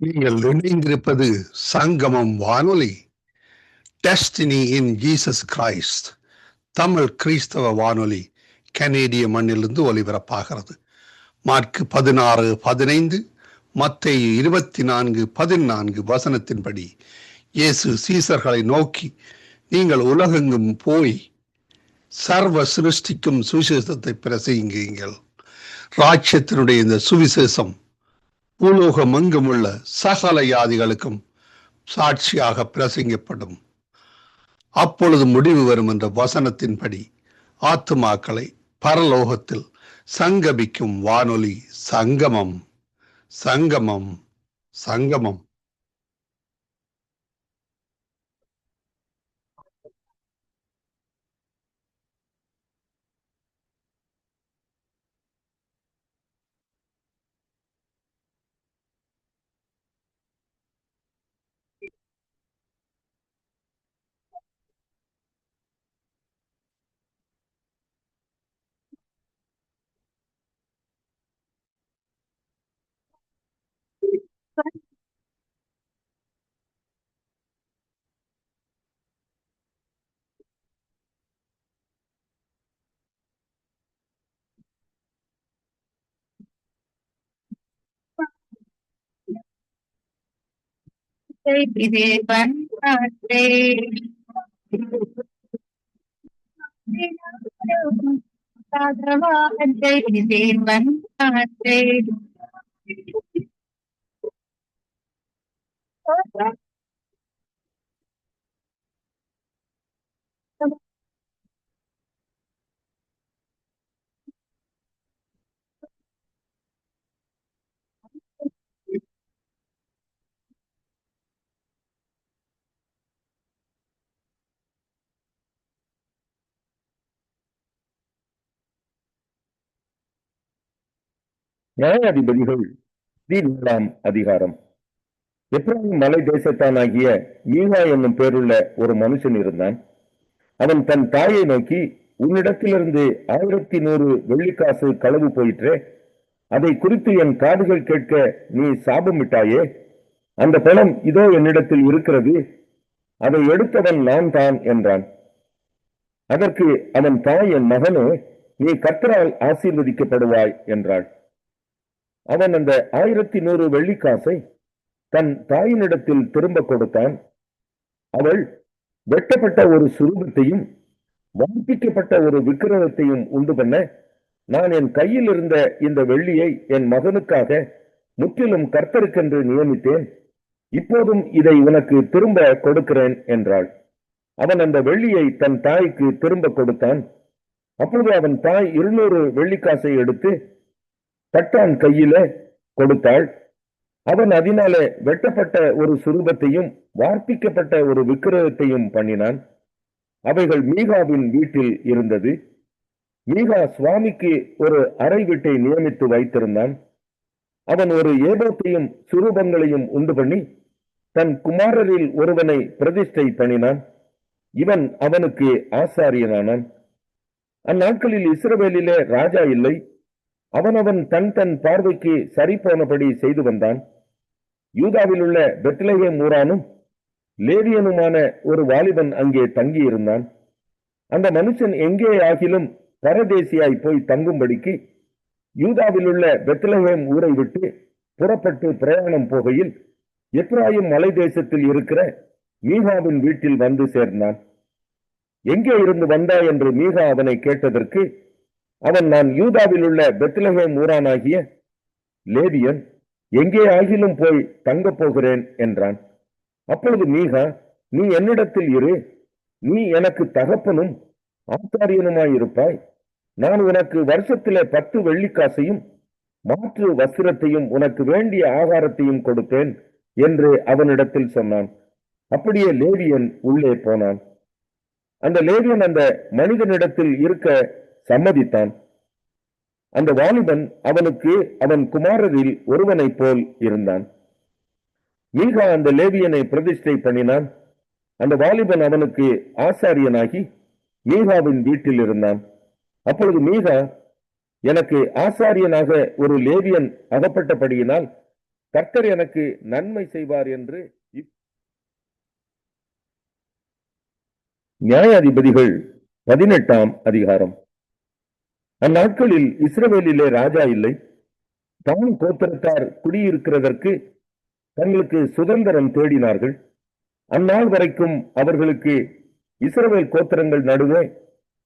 நீங்கள் இணைந்திருப்பது சங்கமம் வானொலி, destiny in Jesus Christ Tamil கிறிஸ்தவ வானொலி கனேடிய மண்ணிலிருந்து ஒலிபரப்பாகிறது. மார்க் 16:15, மத்தேயு 24:14 வசனத்தின்படி இயேசு சீசர்களை நோக்கி, நீங்கள் உலகெங்கும் போய் சர்வ சிருஷ்டிக்கும் சுவிசேஷத்தை பிரசங்கியுங்கள். ராஜ்யத்தினுடைய இந்த சுவிசேஷம் பூலோகம் எங்கும் உள்ள சகல யாதிகளுக்கும் சாட்சியாக பிரசங்கப்படும். அப்பொழுது முடிவு வரும் என்ற வசனத்தின்படி ஆத்துமாக்களை பரலோகத்தில் சங்கமிக்கும் வானொலி சங்கமம், சங்கமம், சங்கமம். நியாயாதிபதிகள் 4ஆம் அதிகாரம். எப்ராயிம் மலை தேசத்தானாகிய மீகா என்னும் பேருள்ள ஒரு மனுஷன் இருந்தான். அவன் தன் தாயை நோக்கி, உன்னிடத்திலிருந்து 1100 வெள்ளிக்காசு களவு போயிற்றே, அதை குறித்து என் காதுகள் கேட்க நீ சாபமிட்டாயே. அந்த பணம் இதோ என்னிடத்தில் இருக்கிறது, அதை எடுத்தவன் நான் தான் என்றான். அதற்கு அவன் தாய், என் மகனே, நீ கர்த்தரால் ஆசீர்வதிக்கப்படுவாய் என்றாள். அவன் அந்த 1100 வெள்ளிக்காசை தன் தாயினிடத்தில் திரும்ப கொடுத்தான். அவள் வெட்டப்பட்ட ஒரு சுரூபத்தையும் வார்ப்பிக்கப்பட்ட ஒரு விக்கிரகத்தையும் உண்டு பண்ண, நான் என் கையில் இருந்த இந்த வெள்ளியை என் மகனுக்காக முற்றிலும் கர்த்தருக்கென்று நியமித்தேன், இப்போதும் இதை உனக்கு திரும்ப கொடுக்கிறேன் என்றாள். அவன் அந்த வெள்ளியை தன் தாய்க்கு திரும்ப கொடுத்தான். அப்பொழுது அவன் தாய் 200 வெள்ளிக்காசை எடுத்து தட்டான் கையில கொடுத்தாள். அவன் அதனாலே வெட்டப்பட்ட ஒரு சுரூபத்தையும் வார்ப்பிக்கப்பட்ட ஒரு விக்கிரகத்தையும் பண்ணினான். அவைகள் மீகாவின் வீட்டில் இருந்தது. மீகா சுவாமிக்கு ஒரு அறை வீட்டை நியமித்து வைத்திருந்தான். அவன் ஒரு ஏபோத்தையும் சுரூபங்களையும் உண்டு பண்ணி தன் குமாரரில் ஒருவனை பிரதிஷ்டை பண்ணினான். இவன் அவனுக்கு ஆசாரியனானான். அந்நாட்களில் இஸ்ரவேலிலே ராஜா இல்லை. அவனவன் தன் தன் பார்வைக்கு சரி போனபடி செய்து வந்தான். யூதாவில் உள்ள பெத்லெகேம் ஊரானும் லேவியனுமான ஒரு வாலிபன் அங்கே தங்கியிருந்தான். அந்த மனுஷன் எங்கே ஆகிலும் பரதேசியாய் போய் தங்கும்படிக்கு யூதாவில் உள்ள பெத்லெகேம் ஊரை விட்டு புறப்பட்டு பிரயாணம் போகையில் எப்ராயிம் மலை தேசத்தில் இருக்கிற மீகாவின் வீட்டில் வந்து சேர்ந்தான். எங்கே இருந்து வந்தாய் என்று மீகா அவனை கேட்டதற்கு அவன், நான் யூதாவில் உள்ள பெத்லகேம் ஊரானாகிய லேவியன், எங்கே ஆகிலும் போய் தங்கப் போகிறேன் என்றான். அப்பொழுது மீகா, நீ என்னிடத்தில் இரு, நீ எனக்கு தகப்பனும் ஆசாரியனுமாயிருப்பாய். நான் உனக்கு வருஷத்திலே 10 வெள்ளிக்காசையும் மாற்று வஸ்திரத்தையும் உனக்கு வேண்டிய ஆகாரத்தையும் கொடுப்பேன் என்று அவனிடத்தில் சொன்னான். அப்படியே லேவியன் உள்ளே போனான். அந்த லேவியன் அந்த மனிதனிடத்தில் இருக்க சம்மதித்தான். அந்த வாலிபன் அவனுக்கு அவன் குமாரரில் ஒருவனைப் போல் இருந்தான். மீகா அந்த லேவியனை பிரதிஷ்டை பண்ணினான். அந்த வாலிபன் அவனுக்கு ஆசாரியனாகி மீகாவின் வீட்டில் இருந்தான். அப்பொழுது மீகா, எனக்கு ஆசாரியனாக ஒரு லேவியன் அகப்பட்டபடியினால் கர்த்தர் எனக்கு நன்மை செய்வார் என்று. நியாயாதிபதிகள் 18ஆம் அதிகாரம். அந்நாட்களில் இஸ்ரவேலிலே ராஜா இல்லை. தான் கோத்திரத்தார் குடியிருக்கிறதற்கு தங்களுக்கு சுதந்திரம் தேடினார்கள். அந்நாள் வரைக்கும் அவர்களுக்கு இஸ்ரவேல் கோத்திரங்கள் நடுவே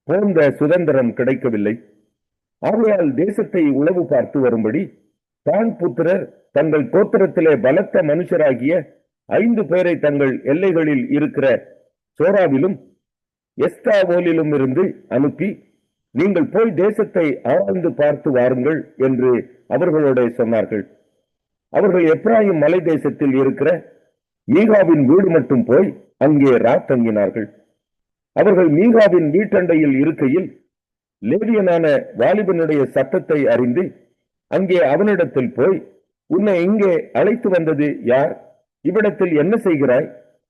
போன்ற சுதந்திரம் கிடைக்கவில்லை. ஆகையால் தேசத்தை உளவு பார்த்து வரும்படி தான் புத்திரர் தங்கள் கோத்திரத்திலே பலத்த மனுஷராகிய 5 பேரை தங்கள் எல்லைகளில் இருக்கிற சோராவிலும் எஸ்தாவோலிலும் இருந்து அனுப்பி, நீங்கள் போய் தேசத்தை ஆராய்ந்து பார்த்து வாருங்கள் என்று அவர்களோட சொன்னார்கள். அவர்கள் எப்ராயிம் மலை தேசத்தில் இருக்கிற மீகாவின் வீடு மட்டும் போய் அங்கே தங்கினார்கள். அவர்கள் மீகாவின் வீட்டண்டையில் இருக்கையில் லேவியனான வாலிபனுடைய சத்தத்தை அறிந்து அங்கே அவனிடத்தில் போய், உன்னை இங்கே அழைத்து வந்தது யார்? இவ்விடத்தில் என்ன செய்கிறாய்?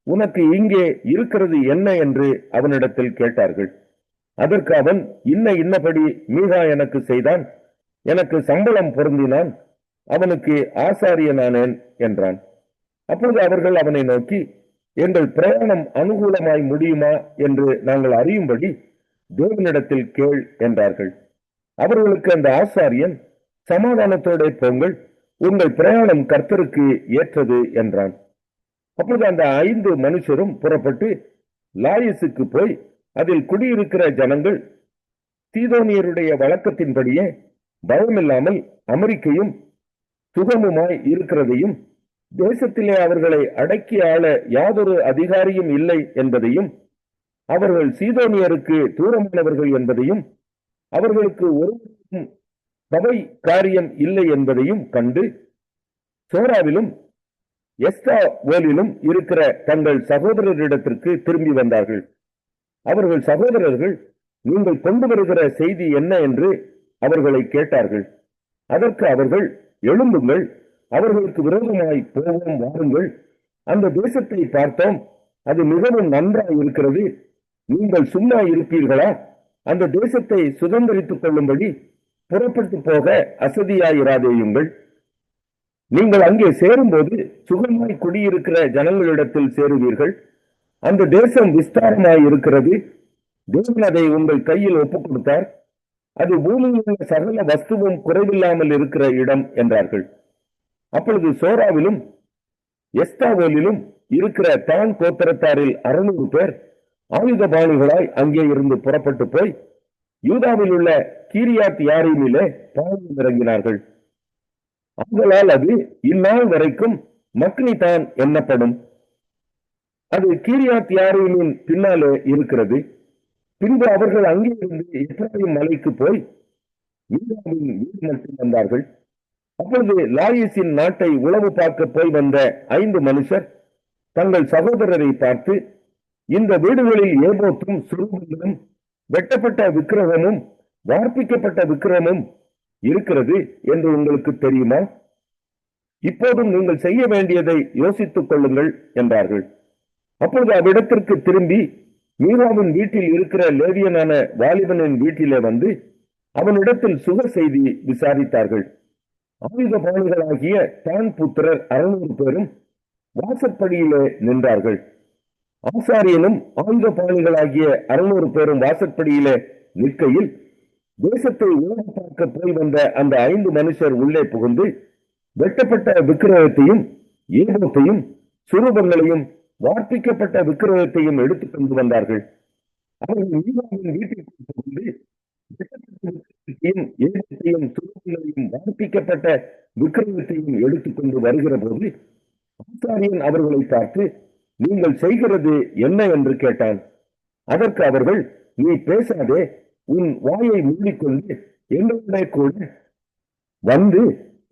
உனக்கு இங்கே இருக்கிறது என்ன என்று அவனிடத்தில் கேட்டார்கள். அதற்கு அவன், இன்னபடி மீகா எனக்கு செய்தான், எனக்கு சம்பளம் பொருந்தினான், அவனுக்கு ஆசாரியனானேன் என்றான். அப்பொழுது அவர்கள் அவனை நோக்கி, எங்கள் பிரயாணம் அனுகூலமாய் முடியுமா என்று நாங்கள் அறியும்படி தேவனிடத்தில் கேள் என்றார்கள். அவர்களுக்கு அந்த ஆசாரியன், சமாதானத்தோட போங்கள், உங்கள் பிரயாணம் கர்த்தருக்கு ஏற்றது என்றான். அப்பொழுது அந்த 5 மனுஷரும் புறப்பட்டு லாயிசுக்கு போய் அதில் குடியிருக்கிற ஜனங்கள் சீதோனியருடைய வழக்கத்தின்படியே பயமில்லாமல் அமெரிக்கையும் சுகமுமாய் இருக்கிறதையும், தேசத்திலே அவர்களை அடக்கி ஆள யாதொரு அதிகாரியும் இல்லை என்பதையும், அவர்கள் சீதோனியருக்கு தூரமானவர்கள் என்பதையும், அவர்களுக்கு ஒரு சபை காரியம் இல்லை என்பதையும் கண்டு சோராவிலும் எஸ்தாவோலிலும் இருக்கிற தங்கள் சகோதரரிடத்திற்கு திரும்பி வந்தார்கள். அவர்கள் சகோதரர்கள், நீங்கள் கொண்டு வருகிற செய்தி என்ன என்று அவர்களை கேட்டார்கள். அதற்கு அவர்கள், எழும்புங்கள், அவர்களுக்கு விரோதமாய் போவோம், வாருங்கள், அந்த தேசத்தை பார்த்தோம், அது மிகவும் நன்றாய் இருக்கிறது, நீங்கள் சும்மா இருப்பீர்களா? அந்த தேசத்தை சுதந்திரித்துக் கொள்ளும்படி புறப்பட்டு போக அசதியாயிராதேயுங்கள். நீங்கள் அங்கே சேரும்போது சுகமாய் குடியிருக்கிற ஜனங்களிடத்தில் சேருவீர்கள். அந்த தேசம் விஸ்தாரமாய் இருக்கிறது, தேவன் அதை உங்கள் கையில் ஒப்புக் கொடுத்தார், அது பூமியில் உள்ள சகல வஸ்துவும் குறைவில்லாமல் இருக்கிற இடம் என்றார்கள். அப்பொழுது சோராவிலும் எஸ்தாவோலிலும் இருக்கிற தான் கோத்திரத்தாரில் 600 பேர் ஆயுதபாணிகளாய் அங்கே இருந்து புறப்பட்டு போய் யூதாவில் உள்ள கீரியாத் யாரீமிலே பாளையம் இறங்கினார்கள். ஆதலால் அது இந்நாள் வரைக்கும் மக்னிதான் எண்ணப்படும். அது கீரியாத் யாரீமின் பின்னாலே இருக்கிறது. பின்பு அவர்கள் அங்கே இருந்து எப்ராயிம் மலைக்கு போய் மீகாவின் வீடு மட்டும் வந்தார்கள். அப்பொழுது லாயிசின் நாட்டை உளவு பார்க்க போய் வந்த 5 மனுஷர் தங்கள் சகோதரரை பார்த்து, இந்த வீடுகளில் ஏபோத்தும் சுரூபங்களும் வெட்டப்பட்ட விக்கிரகமும் வார்ப்பிக்கப்பட்ட விக்கிரகமும் இருக்கிறது என்று உங்களுக்கு தெரியுமா? இப்போதும் நீங்கள் செய்ய வேண்டியதை யோசித்துக் கொள்ளுங்கள் என்றார்கள். அப்பொழுது அவ்விடத்திற்கு திரும்பி மீகாவின் வீட்டில் இருக்கிற லேவியனான வாலிபனின் வீட்டிலே வந்து அவனிடத்தில் சுக செய்தி விசாரித்தார்கள். ஆயுதபாணிகளாகிய தான் புத்திரர் 600 பேரும் வாசற்படியிலே நின்றார்கள். ஆசாரியனும் ஆயுதபாணிகளாகிய 600 பேரும் வாசற்படியிலே நிற்கையில் தேசத்தை உளவு பார்க்க போய் வந்த அந்த 5 மனுஷர் உள்ளே புகுந்து வெட்டப்பட்ட விக்கிரகத்தையும் ஏபோத்தையும் சுரூபங்களையும் வார்ப்பிக்கப்பட்ட விக்கிரகத்தையும் எடுத்துக் கொண்டு வந்தார்கள். அவர்கள் மீகாவின் வீட்டிற்கு புகுந்து ஏகத்தையும் சுருங்களையும் வார்ப்பிக்கப்பட்ட விக்கிரகத்தையும் எடுத்துக்கொண்டு வருகிற போது ஆசாரியன் அவர்களை பார்த்து, நீங்கள் செய்கிறது என்ன என்று கேட்டான். அதற்கு அவர்கள், நீ பேசாதே, உன் வாயை மூடிக்கொண்டு எங்களுடைய கூட வந்து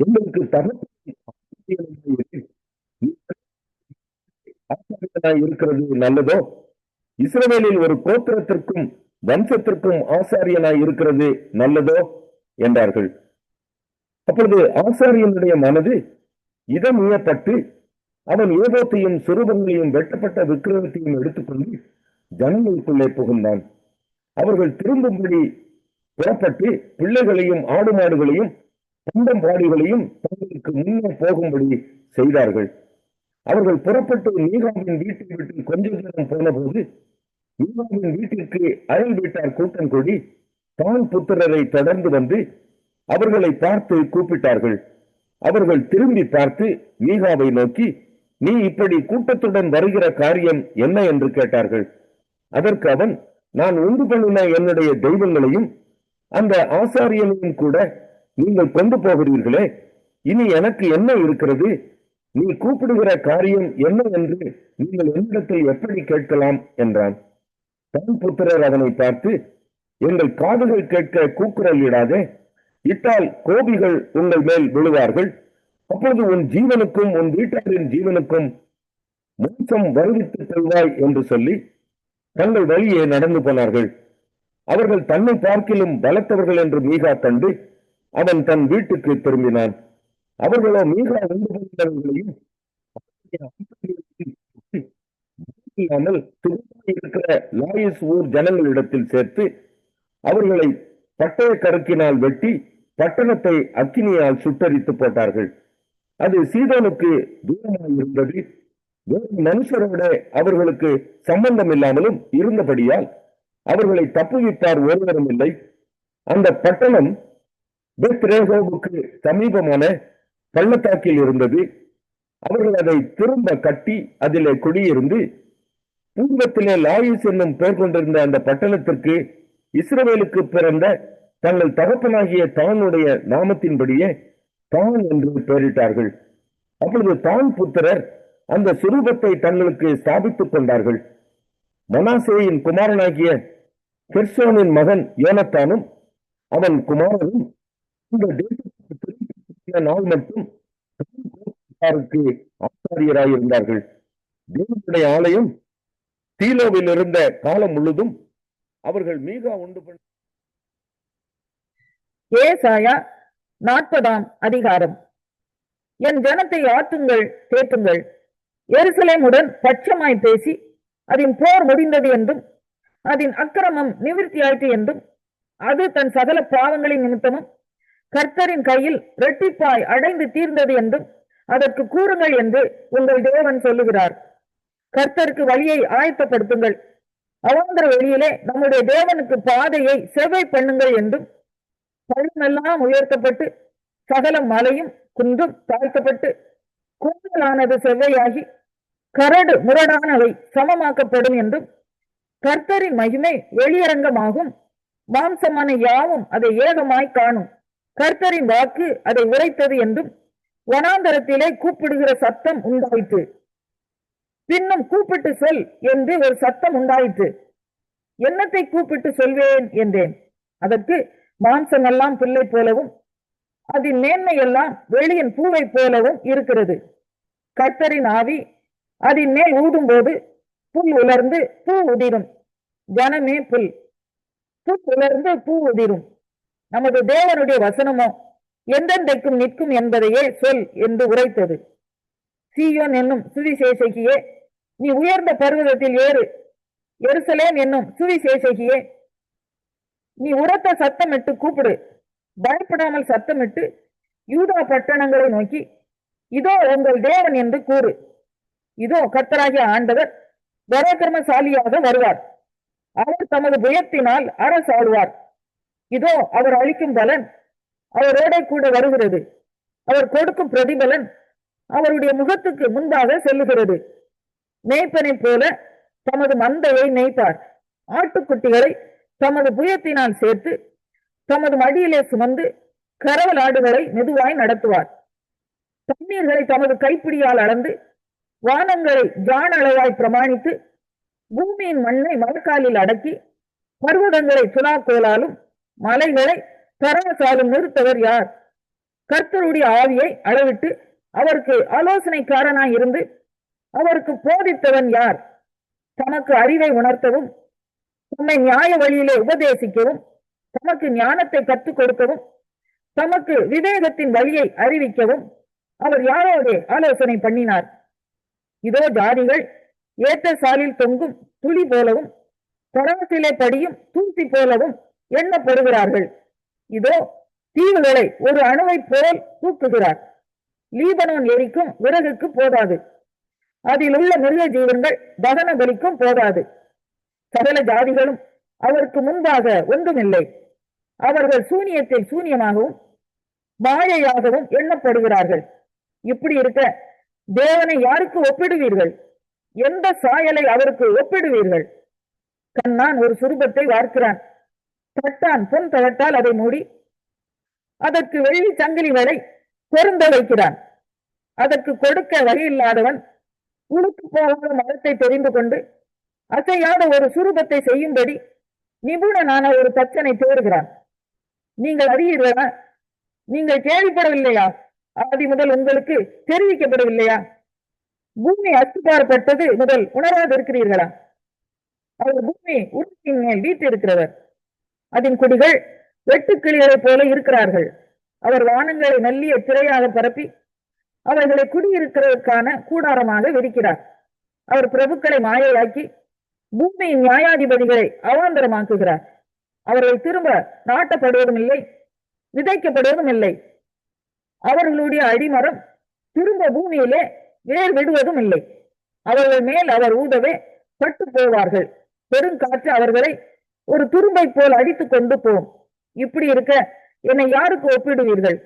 எங்களுக்கு ஆசாரியனாய் இருக்கிறது நல்லதோ? இஸ்ரவேலில் ஒரு கோத்திரத்திற்கும் வம்சத்திற்கும் ஆசாரியனாய் இருக்கிறது நல்லதோ என்றார்கள். அப்பொழுது ஆசாரியனுடைய மனது இதமுயப்பட்டு அவன் ஏகோத்தையும் சுரூபங்களையும் வெட்டப்பட்ட விக்கிரகத்தையும் எடுத்துக்கொண்டு ஜனங்களுக்குள்ளே புகுந்தான். அவர்கள் திரும்பும்படி புறப்பட்டு பிள்ளைகளையும் ஆடு மாடுகளையும் பண்டம் பாடிகளையும் தங்களுக்கு முன்னே போகும்படி செய்தார்கள். அவர்கள் புறப்பட்டு மீகாவின் வீட்டை விட்டு கொஞ்ச தூரம் போன போது மீகாவின் வீட்டிற்கு அயல் வீட்டார் கூட்டம் கூடி தான் புத்திரரை தொடர்ந்து வந்து அவர்களை பார்த்து கூப்பிட்டார்கள். அவர்கள் திரும்பி பார்த்து மீகாவை நோக்கி, நீ இப்படி கூட்டத்துடன் வருகிற காரியம் என்ன என்று கேட்டார்கள். அதற்கு அவன், நான் உண்டு பண்ணின என்னுடைய தெய்வங்களையும் அந்த ஆசாரியனையும் கூட நீங்கள் கொண்டு போகிறீர்களே, இனி எனக்கு என்ன இருக்கிறது? நீ கூப்பிடுகிற காரியம் என்ன என்று நீங்கள் என்னிடத்தில் எப்படி கேட்கலாம் என்றான். தன் புத்திரர் அவனை பார்த்து, எங்கள் காதுகள் கேட்க கூக்குரல் இடாதே, இட்டால் கோபிகள் உங்கள் மேல் விழுவார்கள். அப்பொழுது உன் ஜீவனுக்கும் உன் வீட்டாரின் ஜீவனுக்கும் மோசம் வருவித்துக் கொள்வாய் என்று சொல்லி தங்கள் வழியே நடந்து போனார்கள். அவர்கள் தன்னை பார்க்கிலும் பலத்தவர்கள் என்று மீகா கண்டு அவன் தன் வீட்டுக்கு திரும்பினான். அவர்களோ மீகா உண்டு கொண்டவர்களையும் இல்லாமல் இருக்கிற லாயிஸ் ஊர் ஜனங்களிடத்தில் சேர்த்து அவர்களை பட்டய கருக்கினால் வெட்டி பட்டணத்தை அக்கினியால் சுட்டரித்து போட்டார்கள். அது சீதோனுக்கு தூரமாக இருந்தது. வேறு மனுஷரோட அவர்களுக்கு சம்பந்தம் இல்லாமலும் இருந்தபடியால் அவர்களை தப்புவித்தார் ஒருவரும் இல்லை. அந்த பட்டணம் பெத்ரேகோவுக்கு சமீபமான பள்ளத்தாக்கில் இருந்தது. அவர்கள் அதை திரும்ப கட்டி அதிலே குடியிருந்து பூர்வத்திலே லாயிஸ் என்னும் பெயர் கொண்டிருந்த அந்த பட்டணத்திற்கு இஸ்ரவேலுக்கு பிறந்த தங்கள் தகப்பனாகிய தானுடைய நாமத்தின்படியே தான் என்று பெயரிட்டார்கள். அப்பொழுது தான் புத்திரர் அந்த சுரூபத்தை தங்களுக்கு ஸ்தாபித்துக் கொண்டார்கள். மனாசேயின் குமாரனாகிய கெர்சோனின் மகன் யோனத்தானும் அவன் குமாரனும் இந்த தேசத்திற்கு நாள் மட்டும் ஆசாரியராயிருந்தார்கள். தேவனுடைய ஆலயம் தீலோவில் இருந்த காலம் முழுதும் அவர்கள் மீகா உண்டு பண்ண. ஏசாயா 40ஆம் அதிகாரம். என் ஜனத்தை ஆற்றுங்கள், தேற்றுங்கள். எருசலேமுடன் பட்சமாய் பேசி அதன் போர் முடிந்தது என்றும் அதன் அக்கிரமம் நிவிர்த்தியாயிற்று என்றும் அது தன் சகல பாவங்களின் நிமித்தமும் கர்த்தரின் கையில் இரட்டிப்பாய் அடைந்து தீர்ந்தது என்றும் அதற்கு கூறுங்கள் என்று உங்கள் தேவன் சொல்லுகிறார். கர்த்தருக்கு வழியை ஆயத்தப்படுத்துங்கள், அவாந்தர வெளியிலே நம்முடைய தேவனுக்கு பாதையை செவ்வை பண்ணுங்கள் என்றும் பள்ளமெல்லாம் உயர்த்தப்பட்டு சகல மலையும் குன்றும் தாழ்த்தப்பட்டு குன்றலானது செவ்வையாகி கரடு முரடானவை சமமாக்கப்படும் என்றும் கர்த்தரின் மகிமை வெளியரங்கமாகும், மாம்சமான யாவும் அதை ஏகமாய் காணும், கர்த்தரின் வாக்கு அதை உரைத்தது என்றும் வனாந்தரத்திலே கூப்பிடுகிற சத்தம் உண்டாயிற்று. பின்னும் கூப்பிட்டு சொல் என்று ஒரு சத்தம் உண்டாயிற்று. என்னத்தை கூப்பிட்டு சொல்வேன் என்றேன். அதற்கு மாம்சமெல்லாம் பிள்ளை போலவும் அதன் மேன்மையெல்லாம் வெளியின் பூவை போலவும் இருக்கிறது. கர்த்தரின் ஆவி அதன் மேல் ஊதும் போது புல் உலர்ந்து பூ உதிரும். ஜனமே புல், புல் உலர்ந்து பூ உதிரும். நமது தேவனுடைய வசனமோ எந்தெந்தைக்கும் நிற்கும் என்பதையே சொல் என்று உரைத்தது. சீயோன் என்னும் சுவிசேஷகியே, நீ உயர்ந்த பர்வதத்தில் ஏறு. எருசலேம் என்னும் சுவிசேஷகியே, நீ உரத்த சத்தமிட்டு கூப்பிடு. பயப்படாமல் சத்தமிட்டு யூதா பட்டணங்களை நோக்கி, இதோ உங்கள் தேவன் என்று கூறு. இதோ கர்த்தராகிய ஆண்டவர் பராக்கிரமசாலியாக வருவார். அவர் தமது புயத்தினால் அரசாடுவார். இதோ அவர் அளிக்கும் பலன் அவரோட கூட வருகிறது. அவர் கொடுக்கும் பிரதிபலன் அவருடைய முகத்துக்கு முன்பாக செல்லுகிறது. மேய்ப்பனை போல தமது மந்தையை மேய்ப்பார். ஆட்டுக்குட்டிகளை தமது புயத்தினால் சேர்த்து தமது மடியிலே சுமந்து கரவல் ஆடுகளை மெதுவாய் நடத்துவார். தண்ணீர்களை தமது கைப்பிடியால் அளந்து வானங்களை ஜான அளவாய் பிரமாணித்து பூமியின் மண்ணை மரக்காலில் அடக்கி பர்வதங்களை துலாக்கோலாலும் மலைகளை தராசாலும் நிறுத்தவர் யார்? கர்த்தருடைய ஆவியை அளவிட்டு அவருக்கு ஆலோசனைக்காரனாய் இருந்து அவருக்கு போதித்தவன் யார்? தமக்கு அறிவை உணர்த்தவும் தம்மை நியாய வழியிலே உபதேசிக்கவும் தமக்கு ஞானத்தை கற்றுக் கொடுக்கவும் தமக்கு விவேகத்தின் வழியை அறிவிக்கவும் அவர் யாரோடு ஆலோசனை பண்ணினார்? இதோ ஜாதிகள் ஏற்ற சாலில் தொங்கும் துளி போலவும் தராசிலே படியும் தூசி போலவும் எண்ணப்படுகிறார்கள். இதோ தீவுகளை ஒரு அணுவை போல் தூக்குகிறார். லீபனோன் எரிக்கும் விறகுக்கு போதாது, அதில் உள்ள மிருக ஜீவன்கள் தகன பலிக்கும் போதாது. சகல ஜாதிகளும் அவருக்கு முன்பாக ஒன்றுமில்லை. அவர்கள் சூனியத்தில் சூனியமாகவும் மாயையாகவும் எண்ணப்படுகிறார்கள். இப்படி இருக்க தேவனை யாருக்கு ஒப்பிடுவீர்கள்? எந்த சாயலை அவருக்கு ஒப்பிடுவீர்கள்? கண்ணான் ஒரு சுரூபத்தை வார்க்கிறான். தட்டான் பொன் தகட்டால் அதை மூடி அதற்கு வெள்ளி சங்கிலி வரை பொருந்த வைக்கிறான். அதற்கு கொடுக்க வழியில்லாதவன் உழுக்கு போகாத மரத்தை தெரிந்து கொண்டு அசையாத ஒரு சுரூபத்தை செய்யும்படி நிபுணனான ஒரு தச்சனை தேடுகிறான். நீங்கள் அறியீர்களா? நீங்கள் கேள்விப்படவில்லையா? ஆதி முதல் உங்களுக்கு தெரிவிக்கப்படவில்லையா? பூமி அஸ்திபாரப்பட்டது முதல் உணராது இருக்கிறீர்களா? அவர் பூமி உருட்டின் மேல் வீட்டிருக்கிறவர். அதன் குடிகள் வெட்டுக்கிளிகளைப் போல இருக்கிறார்கள். அவர் வானங்களை மெல்லிய திரையாக பரப்பி அவர்களை குடியிருக்கிறதற்கான கூடாரமாக விரிக்கிறார். அவர் பிரபுக்களை மாயையாக்கி பூமியின் நியாயாதிபதிகளை அவாந்தரமாக்குகிறார். அவர்கள் திரும்ப நாட்டப்படுவதும் இல்லை, விதைக்கப்படுவதும் இல்லை. அவர்களுடைய அடிமரம் திரும்ப பூமியிலே வேர் விடுவதும் இல்லை. அவர்கள் மேல் அவர் ஊதவே பட்டு போவார்கள். பெருங்காற்று அவர்களை ஒரு துரும்பை போல் அடித்துக் கொண்டு போம். இப்படி இருக்க என்னை யாருக்கு ஒப்பிடுவீர்கள்?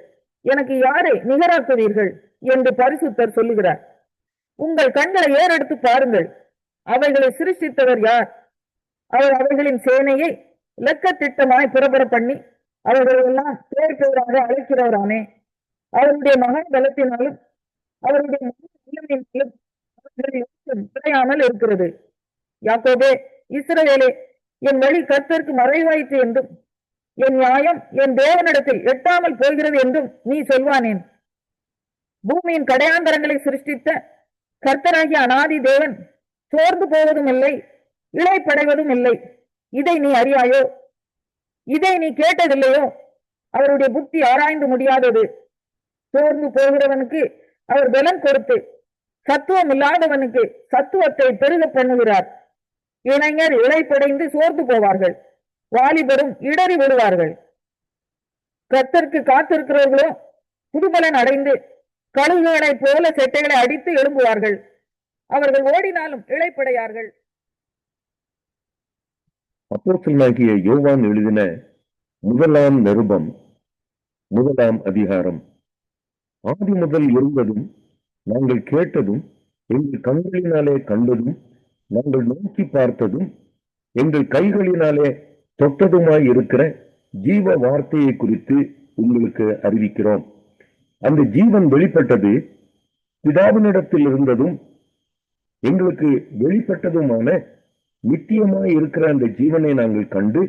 எனக்கு யாரை நிகராக்குவீர்கள் என்று பரிசுத்தர் சொல்லுகிறார். உங்கள் கண்களை ஏறெடுத்து பாருங்கள். அவைகளை சிருஷ்டித்தவர் யார்? அவர் அவைகளின் சேனையை இலக்கத்திட்டமாய் புறப்பட பண்ணி அவர்கள் எல்லாம் பேர் பேராக அழைக்கிறவரானே. அவருடைய மகா பலத்தினாலும் அவருடைய வல்லமையினாலும் அவர்கள் குறையாமல் இருக்கிறது. யாக்கோபே, இஸ்ரவேலே, என் வழி கர்த்தருக்கு மறைவாயிற்று என்றும் என் நியாயம் என் தேவனிடத்தில் எட்டாமல் போகிறது என்றும் நீ சொல்வானேன்? பூமியின் கடையாந்தரங்களை சிருஷ்டித்த கர்த்தராகிய அநாதி தேவன் சோர்ந்து போவதும் இல்லை, இளைப்படைவதும் இல்லை. இதை நீ அறியாயோ? இதை நீ கேட்டதில்லையோ? அவருடைய புத்தி ஆராய்ந்து முடியாதது. சோர்ந்து போகிறவனுக்கு அவர் பலன் கொடுத்து சத்துவம் இல்லாதவனுக்கு சத்துவத்தை பெருக பண்ணுகிறார். இளைஞர் இளைப்படைந்து சோர்ந்து போவார்கள், வாலிபரும் இடறி விடுவார்கள். கர்த்தருக்கு காத்திருக்கிறவர்களோ புதுபலன் அடைந்து கழுகுகளைப் போல செட்டைகளை அடித்து எழும்புவார்கள். அவர்கள் ஓடினாலும் இளைப்படையார்கள். அப்போஸ்தலனாகிய யோவான் எழுதின முதலாம் நிருபம், முதலாம் அதிகாரம். ஆதி முதல் இருந்ததும் நாங்கள் கேட்டதும் எங்கள் கண்களினாலே கண்டதும் நாங்கள் நோக்கி பார்த்ததும் எங்கள் கைகளினாலே தொட்டதுமாய் இருக்கிற ஜீவ வார்த்தையை குறித்து உங்களுக்கு அறிவிக்கிறோம். அந்த ஜீவன் வெளிப்பட்டது, பிதாவினிடத்தில் இருந்ததும் எங்களுக்கு வெளிப்பட்டதுமான நித்தியமாய் இருக்கிற அந்த ஜீவனை நாங்கள் கண்டு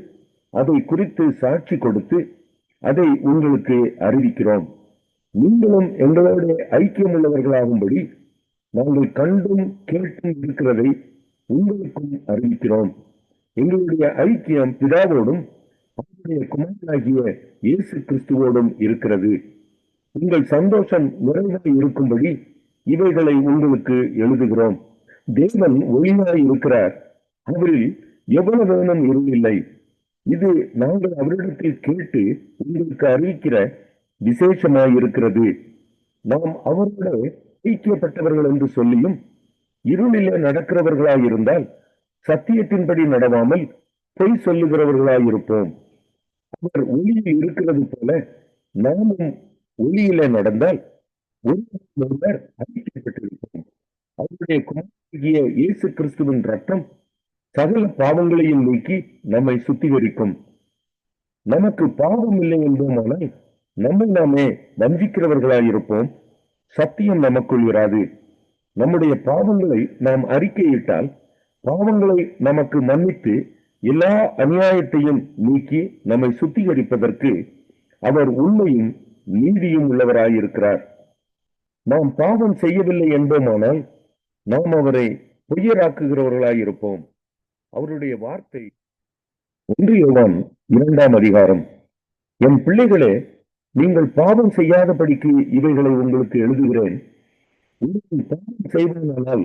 அதை குறித்து சாட்சி கொடுத்து அதை உங்களுக்கு அறிவிக்கிறோம். நீங்களும் எங்களோட ஐக்கியம் உள்ளவர்களாகும்படி நாங்கள் கண்டும் கேட்டும் இருக்கிறதை உங்களுக்கும் அறிவிக்கிறோம். எங்களுடைய ஐக்கியம் பிதாவோடும் அவருடைய குமாரனாகிய இயேசு கிறிஸ்துவோடும் இருக்கிறது. உங்கள் சந்தோஷம் நிறைவாக இருக்கும்படி இவைகளை உங்களுக்கு எழுதுகிறோம். தேவன் ஒளியாய் இருக்கிறார், அவரில் எவ்வளவேனும் இருளில்லை. இது நாங்கள் அவரிடத்தில் கேட்டு உங்களுக்கு அறிவிக்கிற விசேஷமாய் இருக்கிறது. நாம் அவரோட ஐக்கியப்பட்டவர்கள் என்று சொல்லியும் இருளிலே நடக்கிறவர்களாய் இருந்தால் சத்தியத்தின்படி நடவாமல் பொய் சொல்லுகிறவர்களாய் இருப்போம். அவர் ஒளியில் இருக்கிறது போல நாமும் ஒளியிலே நடந்தால் ஒருவர் ஐக்கியப்பட்டிருப்போம். அவருடைய குமாரனாகிய இயேசு கிறிஸ்துவின் ரத்தம் சகல பாவங்களையும் நீக்கி நம்மை சுத்திகரிக்கும். நமக்கு பாவம் இல்லை என்போமானால் நம்மை நாமே வஞ்சிக்கிறவர்களாயிருப்போம். சத்தியம் நமக்குள் இராது. நம்முடைய பாவங்களை நாம் அறிக்கையிட்டால் பாவங்களை நமக்கு மன்னித்து எல்லா அநியாயத்தையும் நீக்கி நம்மை சுத்திகரிப்பதற்கு அவர் உண்மையும் நீதியும் உள்ளவராயிருக்கிறார். நாம் பாவம் செய்யவில்லை என்போமானால் நாம் அவரை பொய்யராக்குகிறவர்களாயிருப்போம். அவருடைய வார்த்தை 1 யோவான் 2ஆம் அதிகாரம். என் பிள்ளைகளே, நீங்கள் பாவம் செய்யாதபடிக்கு இவைகளை உங்களுக்கு எழுதுகிறேன். நீங்கள் பாவம் செய்வதனால்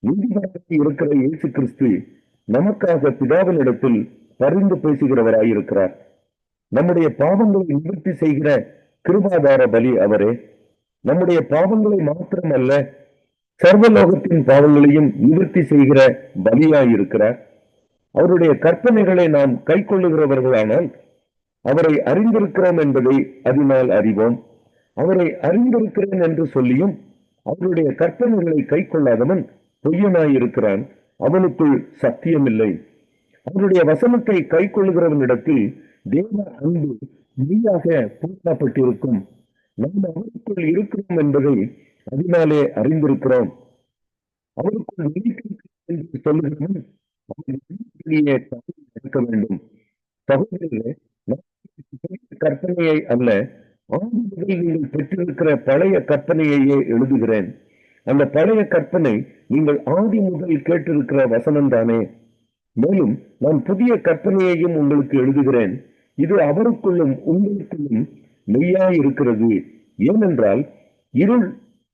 நீதிபதியாக இருக்கிற இயேசு கிறிஸ்து நமக்காக பிதாவினிடத்தில் பரிந்து பேசுகிறவராயிருக்கிறார். நம்முடைய பாவங்களை நிவர்த்தி செய்கிற கிருபாதார பலி அவரே. நம்முடைய பாவங்களை மாத்திரமல்ல, சர்வலோகத்தின் பாவங்களையும் நிவர்த்தி செய்கிற பலியாயிருக்கிறார். அவருடைய கற்பனைகளை நாம் கை கொள்ளுகிறவர்களானால் அவரை அறிந்திருக்கிறோம் என்பதை அதனால் அறிவோம். அவரை அறிந்திருக்கிறேன் என்று சொல்லியும் அவருடைய கற்பனைகளை கை கொள்ளாதவன் பொய்யனாயிருக்கிறான், அவனுக்குள் சத்தியமில்லை. அவருடைய வசனத்தை கை கொள்ளுகிறவனிடத்தில் தேவ அன்பு மெய்யாக பூர்ணப்பட்டிருக்கும். நாம் அவருக்குள் இருக்கிறோம் என்பதை அதனாலே அறிந்திருக்கிறோம். அவருக்குள் என்று சொல்லுகிறவன் இருக்க வேண்டும். சகோதரர்களே, கற்பனையை அல்ல, ஆதி முதல் நீங்கள் பெற்றிருக்கிற பழைய கற்பனையையே எழுதுகிறேன். அந்த பழைய கற்பனை நீங்கள் ஆதி முதல் கேட்டிருக்கிற வசனம் தானே. மேலும் நான் புதிய கற்பனையையும் உங்களுக்கு எழுதுகிறேன். இது அவருக்குள்ளும் உங்களுக்குள்ளும் மெய்யாயிருக்கிறது. ஏனென்றால் இருள்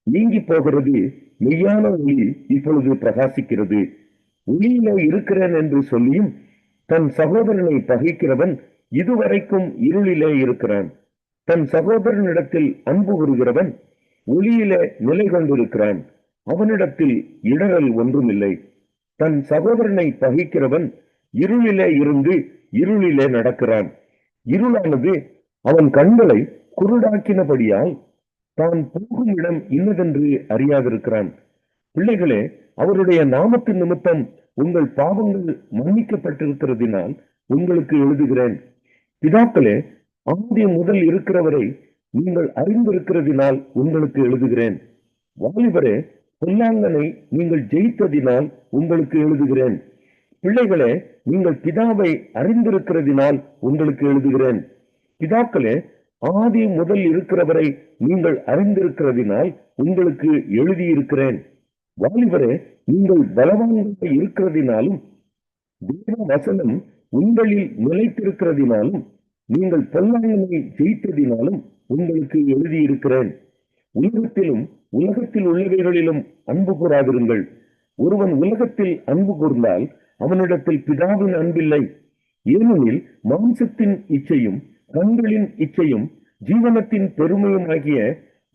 நீங்கி போகிறது, மெய்யான ஒளி இப்பொழுது பிரகாசிக்கிறது. ஒளியிலே இருக்கிறேன் என்று சொல்லியும் தன் சகோதரனை பகைக்கிறவன் இதுவரைக்கும் இருளிலே இருக்கிறான். தன் சகோதரனிடத்தில் அன்பு கூறுகிறவன் ஒளியிலே நிலை கொண்டிருக்கிறான். அவனிடத்தில் இடரல் ஒன்றுமில்லை. தன் சகோதரனை பகைக்கிறவன் இருளிலே இருந்து இருளிலே நடக்கிறான். இருளானது அவன் கண்களை குருடாக்கினபடியால் தான் போகும் இடம் இன்னதென்று அறியாதிருக்கிறான். பிள்ளைகளே, அவருடைய நாமத்தின் நிமித்தம் உங்கள் பாவங்கள் மன்னிக்கப்பட்டிருக்கிறதினால் உங்களுக்கு எழுதுகிறேன். பிதாக்களே, ஆதி முதல் இருக்கிறவரை நீங்கள் அறிந்திருக்கிறதினால் உங்களுக்கு எழுதுகிறேன். வாலிபரே, பொல்லாங்கனை நீங்கள் ஜெயித்ததினால் உங்களுக்கு எழுதுகிறேன். பிள்ளைகளே, நீங்கள் பிதாவை அறிந்திருக்கிறதினால் உங்களுக்கு எழுதுகிறேன். பிதாக்களே, ஆதி முதல் இருக்கிறவரை நீங்கள் அறிந்திருக்கிறதினால் உங்களுக்கு எழுதியிருக்கிறேன். வாலிபரே, நீங்கள் பலவான்களாக இருக்கிறதினாலும் தேவ வசனம் உங்களில் நிலைத்திருக்கிறதினாலும் நீங்கள் பொல்லாங்கனை ஜெயித்ததினாலும் உங்களுக்கு எழுதியிருக்கிறேன். உலகத்திலும் உலகத்தில் உள்ளவைகளிலும் அன்பு கூறாதிருங்கள். ஒருவன் உலகத்தில் அன்பு கூர்ந்தால் அவனிடத்தில் பிதாவின் அன்பில்லை. ஏனெனில் மாம்சத்தின் இச்சையும் கண்களின் இச்சையும் ஜீவனத்தின் பெருமையும் ஆகிய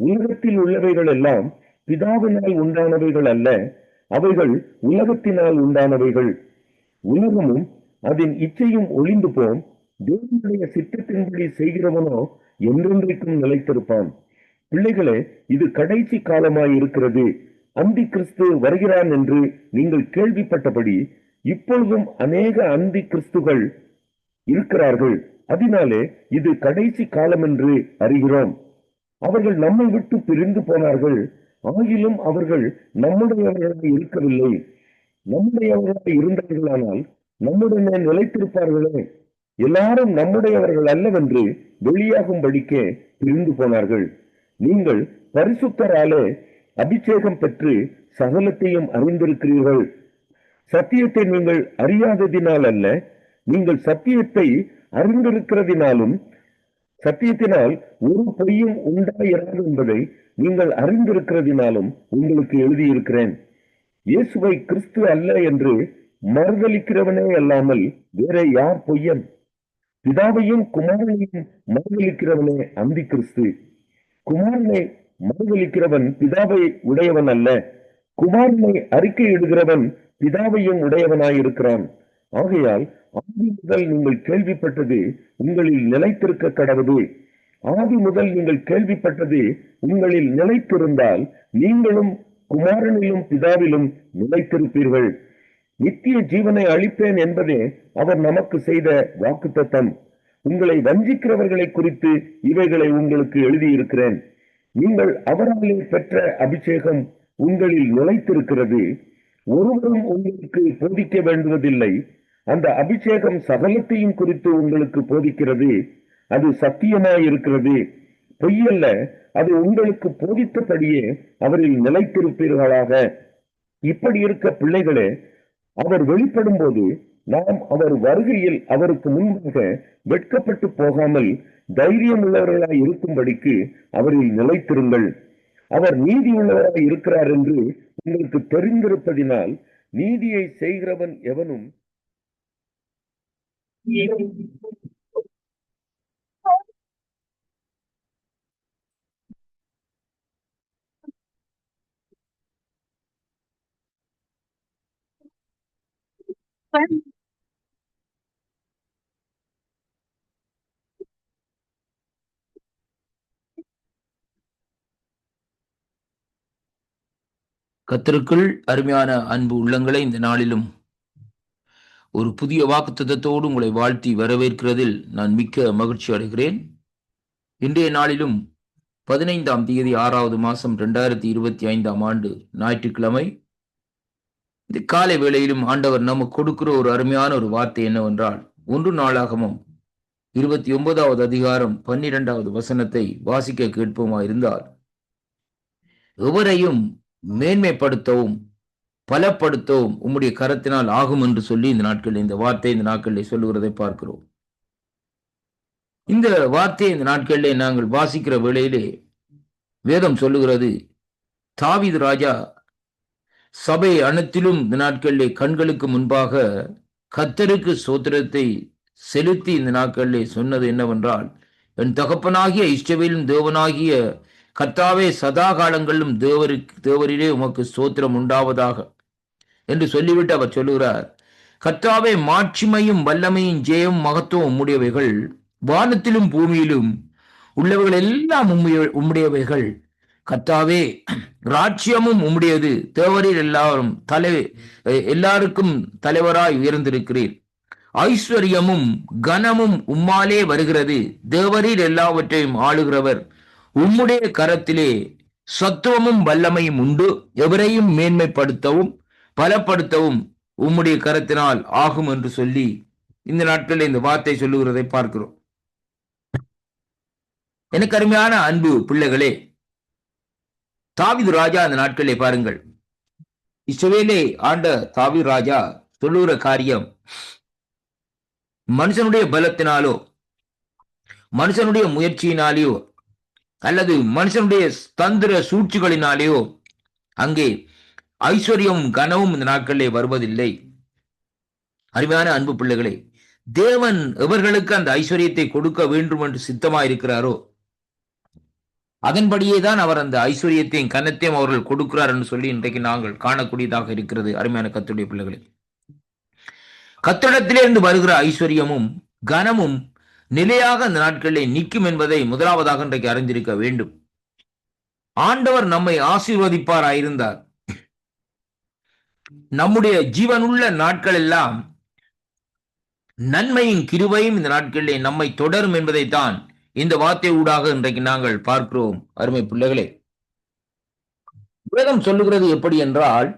உலகத்தில் உள்ளவைகள் எல்லாம் பிதாவினால் உண்டானவைகள் அல்ல, அவைகள் உலகத்தினால் உண்டானவைகள். உலகமும் அதன் இச்சையும் ஒளிந்து போம். தேவனுடைய சித்தத்தின்படி செய்கிறவனோ என்றென்றைக்கும் நிலைத்திருப்பான். பிள்ளைகளே, இது கடைசி காலமாய் இருக்கிறது. அந்தி கிறிஸ்து வருகிறான் என்று நீங்கள் கேள்விப்பட்டபடி இப்பொழுதும் அநேக அந்தி கிறிஸ்துகள் இருக்கிறார்கள். அதனாலே இது கடைசி காலம் என்று அறிகிறோம். அவர்கள் நம்மை விட்டு பிரிந்து போனார்கள், ஆகிலும் அவர்கள் நம்முடையவர்களாக இருக்கவில்லை. நம்முடையவர்களாக இருந்தார்களானால் நம்முடனே நிலைத்திருப்பார்களே. எல்லாரும் நம்முடையவர்கள் அல்லவென்று வெளியாகும்படிக்கே பிரிந்து போனார்கள். நீங்கள் பரிசுத்தராலே அபிஷேகம் பெற்று சகலத்தையும் அறிந்திருக்கிறீர்கள். சத்தியத்தை நீங்கள் அறியாததினால் அல்ல, நீங்கள் சத்தியத்தை அறிந்திருக்கிறதினாலும் சத்தியத்தினால் ஒரு பொய்யும் உண்டாயிராது என்பதை நீங்கள் அறிந்திருக்கிறதினாலும் உங்களுக்கு எழுதியிருக்கிறேன். இயேசுவை கிறிஸ்து அல்ல என்று மறுதலிக்கிறவனே அல்லாமல் வேற யார் பொய்யன்? பிதாவையும் குமாரனையும் மறுதலிக்கிறவனே அந்தி கிறிஸ்து. குமாரனை மறுதலிக்கிறவன் பிதாவை உடையவன் அல்ல, குமாரனை அறிக்கையிடுகிறவன் பிதாவையும் உடையவனாயிருக்கிறான். ஆகையால் ஆதி முதல் நீங்கள் கேள்விப்பட்டது உங்களில் நிலைத்திருக்க கடவுது. ஆதி முதல் நீங்கள் கேள்விப்பட்டது உங்களில் நிலைத்திருந்தால் நீங்களும் குமாரனிலும் பிதாவிலும் நிலைத்திருப்பீர்கள். நித்திய ஜீவனை அளிப்பேன் என்பதே அவர் நமக்கு செய்த வாக்குத்தத்தம். உங்களை வஞ்சிக்கிறவர்களை குறித்து இவைகளை உங்களுக்கு எழுதியிருக்கிறேன். நீங்கள் அவராலே பெற்ற அபிஷேகம் உங்களில் நிலைத்திருக்கிறது. ஒருவரும் உங்களுக்கு போதிக்க வேண்டுவதில்லை. அந்த அபிஷேகம் சகலத்தையும் குறித்து உங்களுக்கு போதிக்கிறது. அது சத்தியமாயிருக்கிறது, பொய்யல்ல. அது உங்களுக்கு போதித்தபடியே அவரில் நிலைத்திருப்பீர்களாக. இப்படி இருக்க பிள்ளைகளே, அவர் வெளிப்படும் போது நாம் அவர் வருகையில் அவருக்கு முன்பாக வெட்கப்பட்டு போகாமல் தைரியம் உள்ளவர்களாய் இருக்கும்படிக்கு அவரில் நிலைத்திருங்கள். அவர் நீதி உள்ளவராய் இருக்கிறார் என்று உங்களுக்கு தெரிந்திருப்பதினால் நீதியை செய்கிறவன் எவனும் கர்த்தருக்குள் அருமையான அன்பு உள்ளங்களை இந்த நாளிலும் ஒரு புதிய வாக்குத்தத்தத்தோடு உங்களை வாழ்த்தி வரவேற்கிறதில் நான் மிக்க மகிழ்ச்சி அடைகிறேன். இன்றைய நாளிலும் 15ஆம் தேதி 6வது மாதம் 2025ஆம் ஆண்டு ஞாயிற்றுக்கிழமை இந்த காலை வேளையிலும் ஆண்டவர் நமக்கு கொடுக்கிற ஒரு அருமையான ஒரு வார்த்தை என்னவென்றால், 1 நாளாகமம் 29வது அதிகாரம் 12வது வசனத்தை வாசிக்க கேட்போமாயிருந்தால், எவரையும் மேன்மைப்படுத்தவும் பலப்படுத்தவும் உம்முடைய கரத்தினால் ஆகும் என்று சொல்லி இந்த நாட்களில் சொல்லுகிறதை பார்க்கிறோம். இந்த வார்த்தையை இந்த நாட்களிலே நாங்கள் வாசிக்கிற வேளையிலே வேதம் சொல்லுகிறது, தாவீது ராஜா சபை அனைத்திலும் இந்த நாட்களிலே கண்களுக்கு முன்பாக கர்த்தருக்கு ஸ்தோத்திரத்தை செலுத்தி இந்த நாட்களிலே சொன்னது என்னவென்றால், என் தகப்பனாகிய இஸ்ரவேலின் தேவனாகிய கர்த்தாவே சதா காலங்களிலும் தேவரிலே உமக்கு ஸ்தோத்திரம் உண்டாவதாக என்று சொல்லிவிட்டு அவர் சொல்லுகிறார், கர்த்தாவே மாட்சிமையும் வல்லமையும் ஜெயம் மகத்துவம் உம்முடையவைகள், வானத்திலும் பூமியிலும் உள்ளவைகள் எல்லாம் உம்முடையவைகள். கர்த்தாவே ராஜ்யமும் உம்முடையது, தேவரீர் எல்லாருக்கும் தலைவராய் உயர்ந்திருக்கிறீர். ஐஸ்வர்யமும் கனமும் உம்மாலே வருகிறது, தேவரீர் எல்லாவற்றையும் ஆளுகிறவர். உம்முடைய கரத்திலே சத்துவமும் வல்லமையும் உண்டு, எவரையும் மேன்மைப்படுத்தவும் பலப்படுத்தவும் உம்முடைய கரத்தினால் ஆகும் என்று சொல்லி இந்த நாட்களில் இந்த வார்த்தை சொல்லுகிறதை பார்க்கிறோம். எனக்கு அருமையான அன்பு பிள்ளைகளே, தாவீது ராஜா அந்த நாட்களிலே பாருங்கள், இஸ்ரவேலை ஆண்ட தாவீது ராஜா சொல்லுகிற காரியம் மனுஷனுடைய பலத்தினாலோ மனுஷனுடைய முயற்சியினாலேயோ அல்லது மனுஷனுடைய தந்திர சூழ்ச்சிகளினாலேயோ அங்கே ஐஸ்வர்யமும் கனவும் இந்த நாட்களிலே வருவதில்லை. அருமையான அன்பு பிள்ளைகளே, தேவன் எவர்களுக்கு அந்த ஐஸ்வர்யத்தை கொடுக்க வேண்டும் என்று சித்தமாயிருக்கிறாரோ அதன்படியே தான் அவர் அந்த ஐஸ்வர்யத்தையும் கனத்தையும் அவர்கள் கொடுக்கிறார் என்று சொல்லி இன்றைக்கு நாங்கள் காணக்கூடியதாக இருக்கிறது. அருமையான கர்த்தருடைய பிள்ளைகளே, கர்த்தரிடத்திலிருந்து வருகிற ஐஸ்வர்யமும் கனமும் நிலையாக அந்த நாட்களிலே நிற்கும் என்பதை முதலாவதாக இன்றைக்கு அறிந்திருக்க வேண்டும். ஆண்டவர் நம்மை ஆசீர்வதிப்பாராயிருந்தார் நம்முடைய ஜீவனுள்ள நாட்கள் எல்லாம் நன்மையும் கிருபையும் இந்த நாட்களிலே நம்மை தொடரும் என்பதைத்தான் இந்த வார்த்தை ஊடாக இன்றைக்கு நாங்கள் பார்க்கிறோம். அருமை பிள்ளைகளே, வேதம் சொல்லுகிறது எப்படி என்றால்,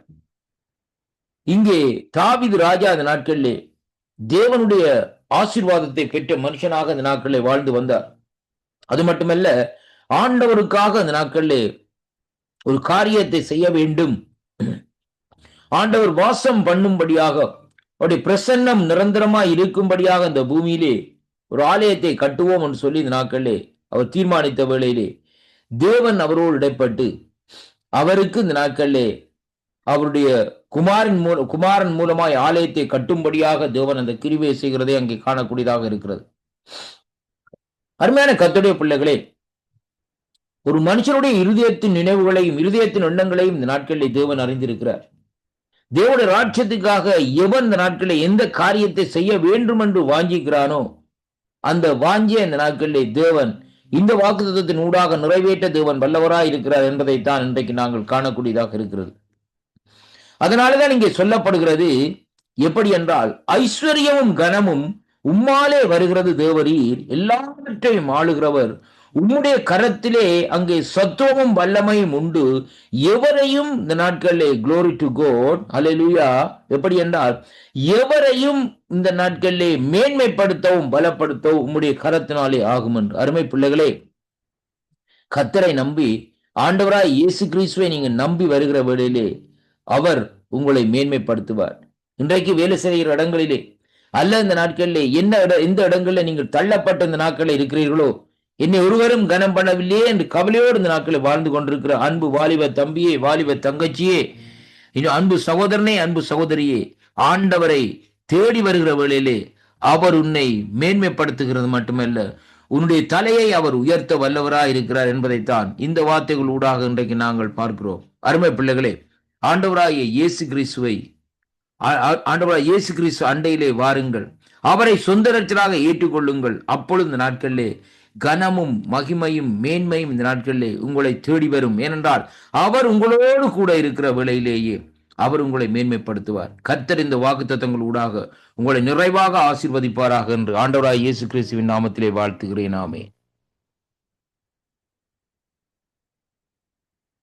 இங்கே தாவீது ராஜா அந்த நாட்களிலே தேவனுடைய ஆசீர்வாதத்தை பெற்ற மனுஷனாக அந்த நாட்களிலே வாழ்ந்து வந்தார். அது மட்டுமல்ல, ஆண்டவருக்காக அந்த நாட்களிலே ஒரு காரியத்தை செய்ய வேண்டும், ஆண்டவர் வாசம் பண்ணும்படியாக, அவருடைய பிரசன்னம் நிரந்தரமாய் இருக்கும்படியாக இந்த பூமியிலே ஒரு ஆலயத்தை கட்டுவோம் என்று சொல்லி இந்த நாட்களிலே அவர் தீர்மானித்த வேளையிலே தேவன் அவரோடு இடைப்பட்டு அவருக்கு இந்த நாட்களிலே அவருடைய குமாரன் மூலமாய் ஆலயத்தை கட்டும்படியாக தேவன் அந்த கிருபையை செய்கிறதை அங்கே காணக்கூடியதாக இருக்கிறது. அருமையான கர்த்தருடைய பிள்ளைகளே, ஒரு மனுஷனுடைய இருதயத்தின் நினைவுகளையும் இருதயத்தின் எண்ணங்களையும் இந்த நாட்களிலே தேவன் அறிந்திருக்கிறார். தேவனுடைய ராஜ்யத்துக்காக எவன் இந்த நாட்களில் எந்த காரியத்தை செய்ய வேண்டும் என்று வாஞ்சிக்கிறானோ அந்த வாஞ்சிய இந்த நாட்களிலே தேவன் இந்த வாக்குத்தத்தத்தின் ஊடாக நிறைவேற்ற தேவன் வல்லவராய் இருக்கிறார் என்பதைத்தான் இன்றைக்கு நாங்கள் காணக்கூடியதாக இருக்கிறது. அதனாலதான் இங்கே சொல்லப்படுகிறது, எப்படி என்றால் ஐஸ்வர்யமும் கனமும் உம்மாலே வருகிறது தேவரீர், எல்லாவற்றையும் ஆளுகிறவர், உம்முடைய கரத்திலே அங்கே சத்துவமும் வல்லமையும் உண்டு, எவரையும் இந்த நாட்களிலே glory to God, அல்லேலூயா. எப்படி என்றால் எவரையும் இந்த நாட்களிலே மேன்மைப்படுத்தவும் பலப்படுத்தவும் உம்முடைய கரத்தினாலே ஆகும் என்று. அருமை பிள்ளைகளே, கர்த்தரை நம்பி ஆண்டவராய் இயேசு கிறிஸ்துவை நீங்க நம்பி வருகிற வேளையிலே அவர் உங்களை மேன்மைப்படுத்துவார். இன்றைக்கு வேலை செய்கிற இடங்களிலே அல்ல இந்த நாட்களிலே எந்த இடங்களில் நீங்கள் தள்ளப்பட்ட இந்த நாட்களில் இருக்கிறீர்களோ, என்னை ஒருவரும் கனம் பண்ணவில்லையே என்று கவலையோடு இந்த நாட்களில் வாழ்ந்து கொண்டிருக்கிற அன்பு வாலிப தம்பியே, வாலிப தங்கச்சியே, இன்னும் அன்பு சகோதரனே, அன்பு சகோதரியே, ஆண்டவரை தேடி வருகிற வேளையிலே அவர் உன்னை மேன்மைப்படுத்துகிறது மட்டுமல்ல, உன்னுடைய தலையை அவர் உயர்த்த வல்லவராய் இருக்கிறார் என்பதைத்தான் இந்த வார்த்தைகள் ஊடாக இன்றைக்கு நாங்கள் பார்க்கிறோம். அருமை பிள்ளைகளே, ஆண்டவராகிய இயேசு கிறிஸ்துவை ஆண்டவராகிய இயேசு கிறிஸ்து அண்டையிலே வாருங்கள், அவரை சொந்த ரட்சகராக ஏற்றுக்கொள்ளுங்கள். அப்பொழுது இந்த நாட்களிலே கனமும் மகிமையும் மேன்மையும் இந்த நாட்களிலே உங்களை தேடி வரும். ஏனென்றால் அவர் உங்களோடு கூட இருக்கிற வேளையிலேயே அவர் உங்களை மேன்மைப்படுத்துவார். கர்த்தர் இந்த வாக்குத்தத்தங்கள் ஊடாக உங்களை நிறைவாக ஆசீர்வதிப்பாராக என்று ஆண்டவராகிய இயேசு கிறிஸ்துவின் நாமத்திலே வாழ்த்துகிறேன். ஆமென்.